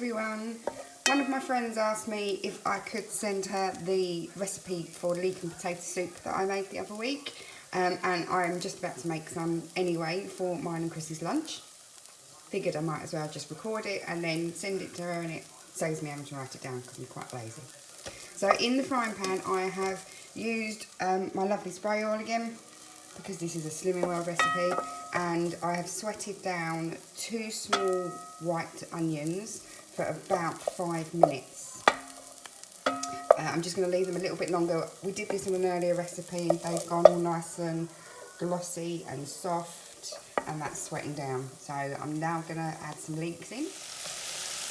everyone. One of my friends asked me if I could send her the recipe for leek and potato soup that I made the other week. And I'm just about to make some anyway for mine and Chris's lunch. Figured I might as well just record it and then send it to her, and it saves me having to write it down because I'm quite lazy. So in the frying pan I have used my lovely spray oil again, because this is a Slimming World recipe, and I have sweated down 2 small white onions for about 5 minutes. I'm just going to leave them a little bit longer. We did this in an earlier recipe and they've gone all nice and glossy and soft, and that's sweating down. So I'm now going to add some leeks in.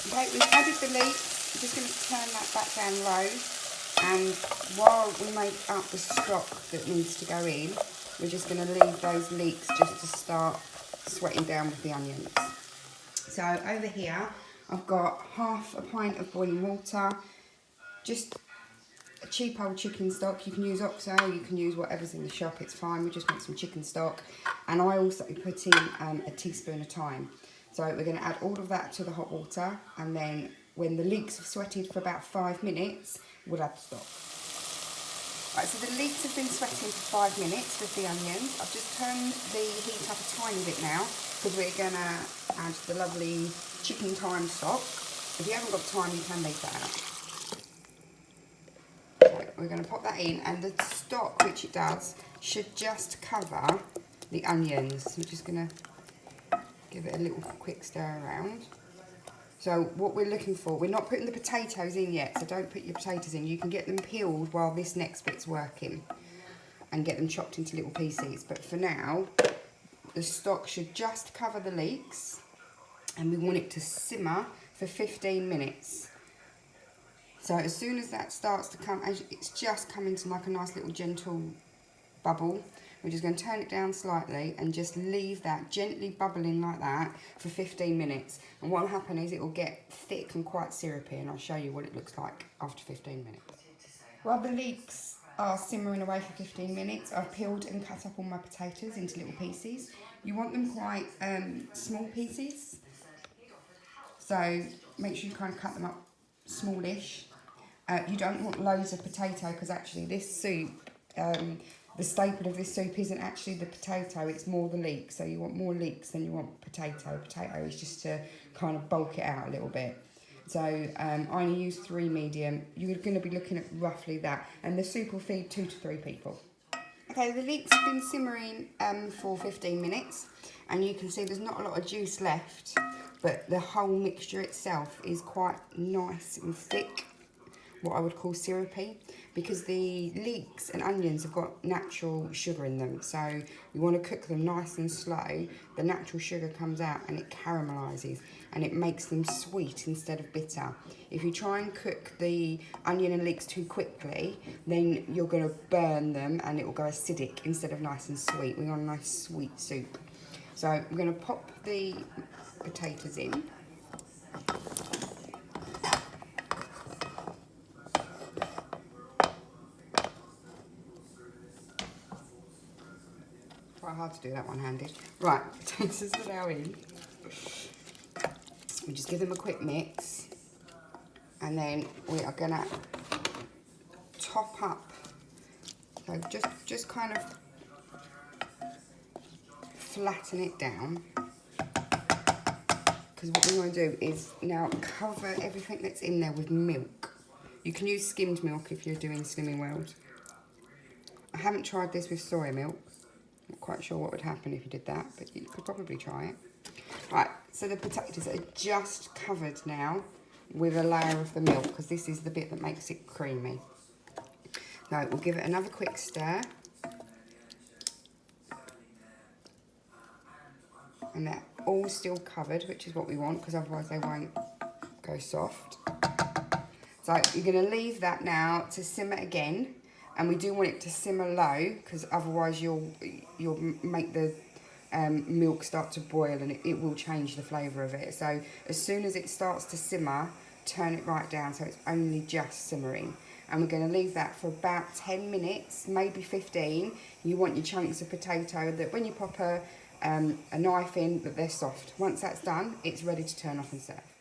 Okay, we've added the leeks. I'm just going to turn that back down low, and while we make up the stock that needs to go in, we're just going to leave those leeks just to start sweating down with the onions. So over here I've got half a pint of boiling water, just a cheap old chicken stock. You can use oxo, you can use whatever's in the shop, it's fine. We just want some chicken stock. And I also put in a teaspoon of thyme. So we're going to add all of that to the hot water, and then when the leeks have sweated for about 5 minutes, we'll add the stock. Right, so the leeks have been sweating for 5 minutes with the onions. I've just turned the heat up a tiny bit now because we're going to add the lovely chicken thyme stock. If you haven't got thyme, you can leave that out. So we're going to pop that in, and the stock, which it does, should just cover the onions. We're just going to give it a little quick stir around. So what we're looking for, we're not putting the potatoes in yet, so don't put your potatoes in. You can get them peeled while this next bit's working and get them chopped into little pieces. But for now, the stock should just cover the leeks, and we want it to simmer for 15 minutes. So as soon as that starts to come, as it's just coming to like a nice little gentle bubble, we're just going to turn it down slightly and just leave that gently bubbling like that for 15 minutes. And what will happen is it will get thick and quite syrupy, and I'll show you what it looks like after 15 minutes. While the leeks are simmering away for 15 minutes, I've peeled and cut up all my potatoes into little pieces. You want them quite small pieces, so make sure you kind of cut them up smallish. You don't want loads of potato, because actually this soup, the staple of this soup isn't actually the potato, it's more the leeks. So you want more leeks than you want potato. Potato is just to kind of bulk it out a little bit. So I only use 3 medium. You're going to be looking at roughly that. And the soup will feed 2 to 3 people. Okay, the leeks have been simmering for 15 minutes. And you can see there's not a lot of juice left. But the whole mixture itself is quite nice and thick, what I would call syrupy, because the leeks and onions have got natural sugar in them. So you want to cook them nice and slow. The natural sugar comes out and it caramelises, and it makes them sweet instead of bitter. If you try and cook the onion and leeks too quickly, then you're going to burn them and it will go acidic instead of nice and sweet. We want a nice sweet soup. So I'm going to pop the potatoes in. Quite hard to do that one-handed. Right, potatoes are now in. We just give them a quick mix, and then we are gonna top up. So just kind of flatten it down, because what we want to do is now cover everything that's in there with milk. You can use skimmed milk if you're doing Slimming World. I haven't tried this with soy milk. Not quite sure what would happen if you did that, but you could probably try it. Right, so the potatoes are just covered now with a layer of the milk, because this is the bit that makes it creamy. Now we'll give it another quick stir. And they're all still covered, which is what we want, because otherwise they won't go soft. So you're going to leave that now to simmer again. And we do want it to simmer low, because otherwise you'll make the milk start to boil, and it will change the flavour of it. So as soon as it starts to simmer, turn it right down so it's only just simmering. And we're going to leave that for about 10 minutes, maybe 15. You want your chunks of potato that when you pop a knife in, that they're soft. Once that's done, it's ready to turn off and serve.